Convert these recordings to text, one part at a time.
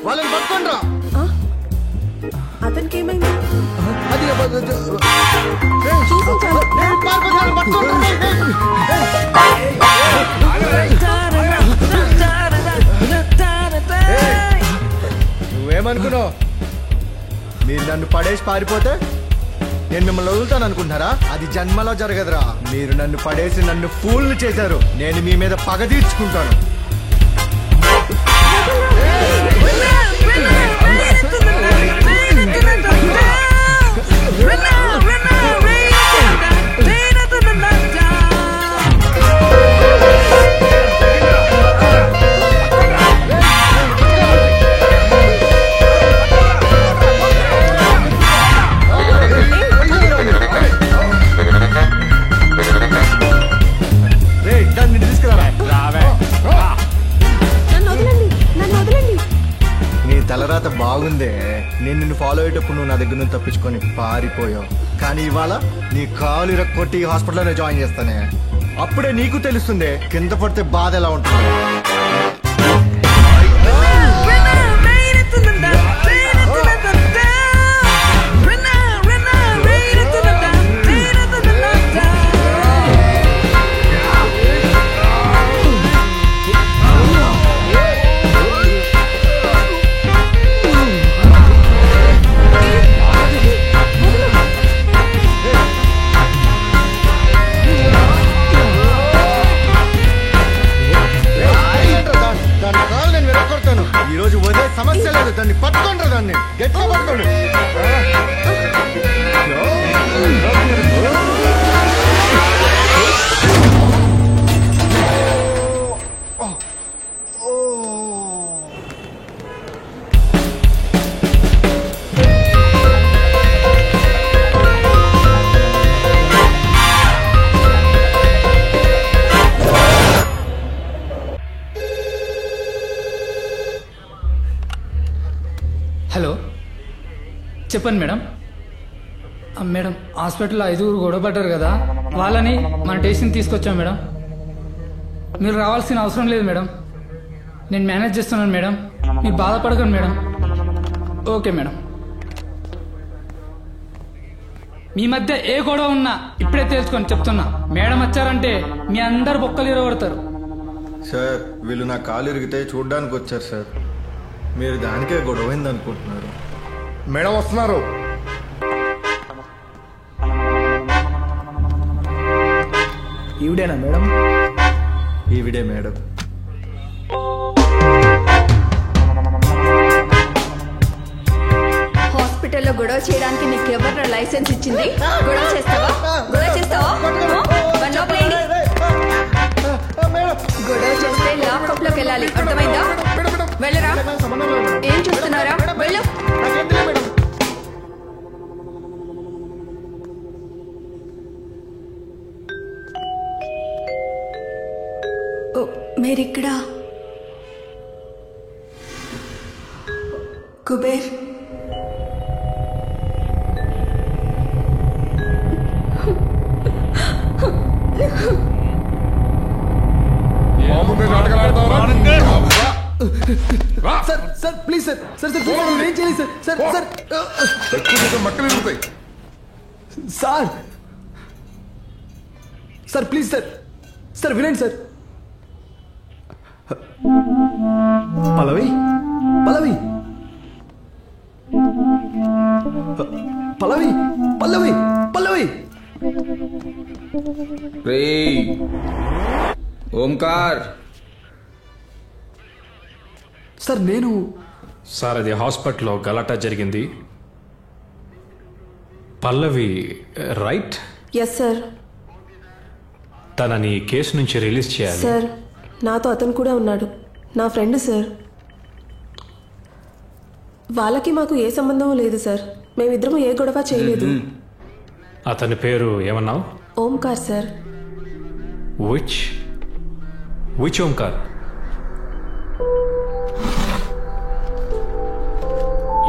వాళ్ళని పట్టుకోండి రా. అతనికి ఏమైంది? నువ్వేమనుకున్నావు? మీరు నన్ను పడేసి పారిపోతే నేను మిమ్మల్ని వదులుతాను అనుకుంటున్నారా? అది జన్మలో జరగదురా. మీరు నన్ను పడేసి నన్ను ఫూల్ చేశారు. నేను మీ మీద పగ తీర్చుకుంటాను. తలరాత బాగుందే. నేను నిన్ను ఫాలో అయ్యేటప్పుడు నువ్వు నా దగ్గర నుంచి తప్పించుకొని పారిపోయావు. కానీ ఇవాళ నీ కాలు ఇరక్కొట్టి హాస్పిటల్లోనే జాయిన్ చేస్తానే. అప్పుడే నీకు తెలుస్తుంది కింద పడితే బాధ ఎలా ఉంటుంది. సమస్య లేదు, దాన్ని పట్టుకుంటారు. దాన్ని గట్టిగా పట్టుకోండి. హలో, చెప్పండి మేడం. మేడం, హాస్పిటల్లో 5 గొడవ పడ్డారు కదా, వాళ్ళని మన స్టేషన్ తీసుకొచ్చాం మేడం. మీరు రావాల్సిన అవసరం లేదు మేడం, నేను మేనేజ్ చేస్తున్నాను మేడం. మీరు బాధపడకండి మేడం. Okay madam. మీ మధ్య ఏ గొడవ ఉన్నా ఇప్పుడే తెలుసుకొని చెప్తున్నా. మేడం వచ్చారంటే మీ అందరు బొక్కలు ఇరగొడతారు. సార్, వీళ్ళు నా కాలు ఇరిగితే చూడ్డానికి వచ్చారు సార్. మీరు దానికే గొడవైంది అనుకుంటున్నారు. మేడం వస్తున్నారు. ఈవిడేనా మేడం? ఈవిడే మేడం. హాస్పిటల్లో గొడవ చేయడానికి నీకు ఎవరు లైసెన్స్ ఇచ్చింది? గొడవ చేస్తావా? గొడవ చేస్తావా? గొడవ చేస్తే లాకప్ లోకి వెళ్ళాలి, అర్థమైందా? వెళ్ళరా. ఏం చూస్తున్నారా? వెళ్ళు. మీరిక్కడ Kuber, sir sir please sir sir sir ఏం చేయాలి సార్ సార్ సార్ మక్కలు ఇరుగుతాయి sir sir please sir sir వినండి సార్. పల్లవి పల్లవి పల్లవి పల్లవి పల్లవి రే ఓంకార్. సార్ నేను సార్, అది హాస్పిటల్లో గలాటా జరిగింది. పల్లవి రైట్? Yes sir. తనని కేసు నుంచి రిలీజ్ చేయాలి సార్. నాతో అతను కూడా ఉన్నాడు, నా ఫ్రెండ్ సార్. వాళ్ళకి మాకు ఏ సంబంధం లేదు సార్. మేమిద్దరం ఏ గొడవ చేయలేదు. అతని పేరు ఏమన్నావు? Omkar sir. Which Omkar?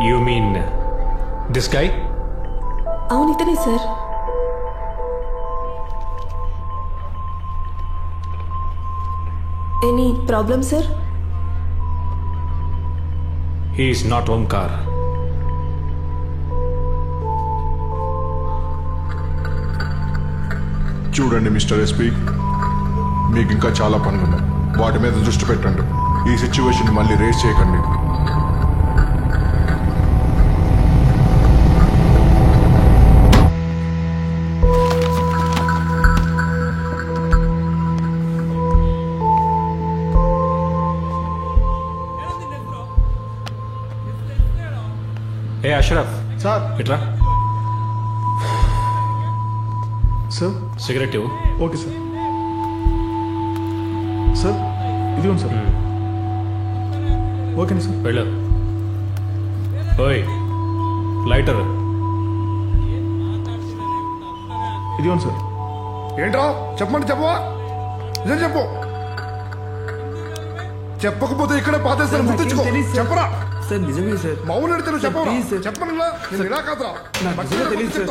You mean this guy? అవును, ఇతనే sir. Any problem sir? He's not Omkar. చూడండి మిస్టర్ ఎస్పీ, మీకు ఇంకా చాలా పనులు ఉన్నాయి. వాటి మీద దృష్టి పెట్టండి. ఈ సిచ్యువేషన్ మళ్ళీ రేస్ చేయకండి. ఏ అష్రఫ్, సార్. ఇట్రా. సార్. సిగరెట్ ఇవ్వు. Okay sir. సార్ ఇదిగోండి సార్. ఓకేనా సార్? వెళ్ళు. ఓయ్ లైటర్. ఇదిగోండి సార్. ఏంట్రా చెప్పమంటే చెప్పవా? నిజం చెప్పు. చెప్పకపోతే ఇక్కడే పాతేస్తాను. గుర్తుంచుకో. చెప్పరా సార్? నిజమే సార్. మౌలు అడితే చెప్పరా? Please sir. చెప్పను. నేను ఇలా కాదురా. నాకు నిజంగా తెలియదు సార్.